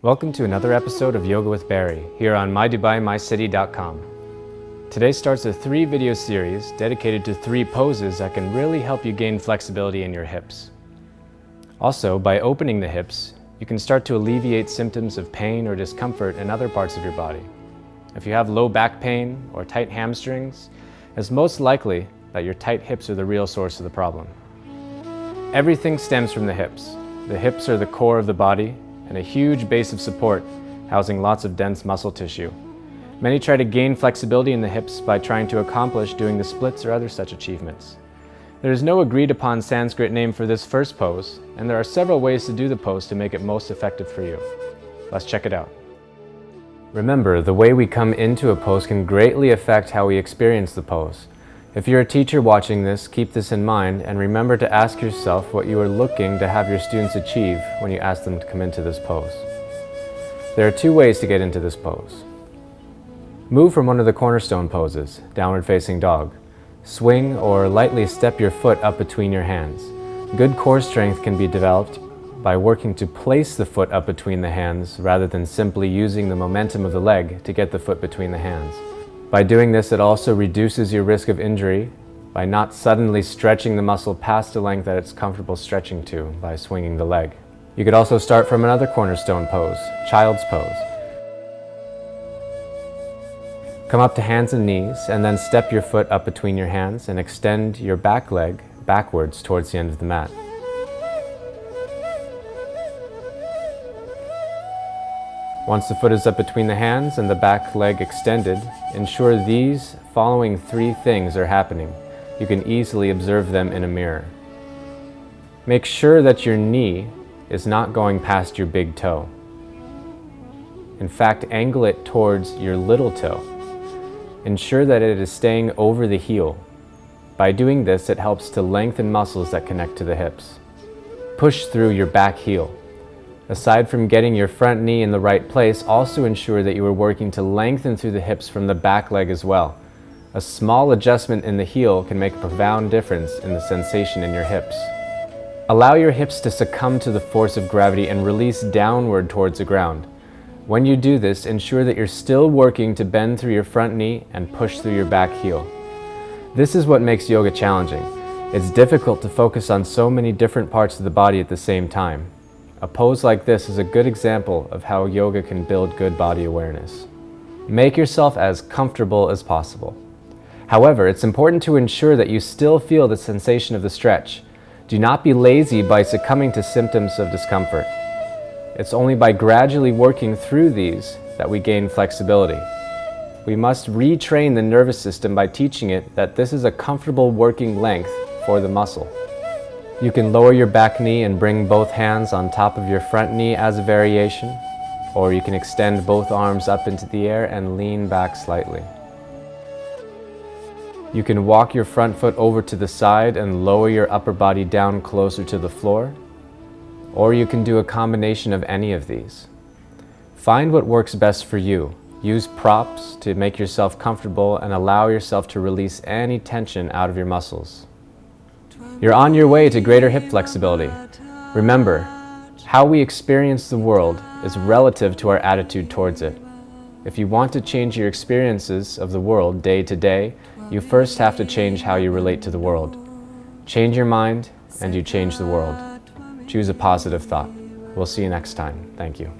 Welcome to another episode of Yoga with Barry here on MyDubaiMyCity.com. Today starts a 3-video series dedicated to 3 poses that can really help you gain flexibility in your hips. Also, by opening the hips, you can start to alleviate symptoms of pain or discomfort in other parts of your body. If you have low back pain or tight hamstrings, it's most likely that your tight hips are the real source of the problem. Everything stems from the hips. The hips are the core of the body and a huge base of support, housing lots of dense muscle tissue. Many try to gain flexibility in the hips by trying to accomplish doing the splits or other such achievements. There is no agreed upon Sanskrit name for this first pose, and there are several ways to do the pose to make it most effective for you. Let's check it out. Remember, the way we come into a pose can greatly affect how we experience the pose. If you're a teacher watching this, keep this in mind and remember to ask yourself what you are looking to have your students achieve when you ask them to come into this pose. There are 2 ways to get into this pose. Move from one of the cornerstone poses, downward facing dog. Swing or lightly step your foot up between your hands. Good core strength can be developed by working to place the foot up between the hands rather than simply using the momentum of the leg to get the foot between the hands. By doing this, it also reduces your risk of injury by not suddenly stretching the muscle past the length that it's comfortable stretching to by swinging the leg. You could also start from another cornerstone pose, child's pose. Come up to hands and knees and then step your foot up between your hands and extend your back leg backwards towards the end of the mat. Once the foot is up between the hands and the back leg extended, ensure these following 3 things are happening. You can easily observe them in a mirror. Make sure that your knee is not going past your big toe. In fact, angle it towards your little toe. Ensure that it is staying over the heel. By doing this, it helps to lengthen muscles that connect to the hips. Push through your back heel. Aside from getting your front knee in the right place, also ensure that you are working to lengthen through the hips from the back leg as well. A small adjustment in the heel can make a profound difference in the sensation in your hips. Allow your hips to succumb to the force of gravity and release downward towards the ground. When you do this, ensure that you're still working to bend through your front knee and push through your back heel. This is what makes yoga challenging. It's difficult to focus on so many different parts of the body at the same time. A pose like this is a good example of how yoga can build good body awareness. Make yourself as comfortable as possible. However, it's important to ensure that you still feel the sensation of the stretch. Do not be lazy by succumbing to symptoms of discomfort. It's only by gradually working through these that we gain flexibility. We must retrain the nervous system by teaching it that this is a comfortable working length for the muscle. You can lower your back knee and bring both hands on top of your front knee as a variation, or you can extend both arms up into the air and lean back slightly. You can walk your front foot over to the side and lower your upper body down closer to the floor, or you can do a combination of any of these. Find what works best for you. Use props to make yourself comfortable and allow yourself to release any tension out of your muscles. You're on your way to greater hip flexibility. Remember, how we experience the world is relative to our attitude towards it. If you want to change your experiences of the world day to day, you first have to change how you relate to the world. Change your mind and you change the world. Choose a positive thought. We'll see you next time. Thank you.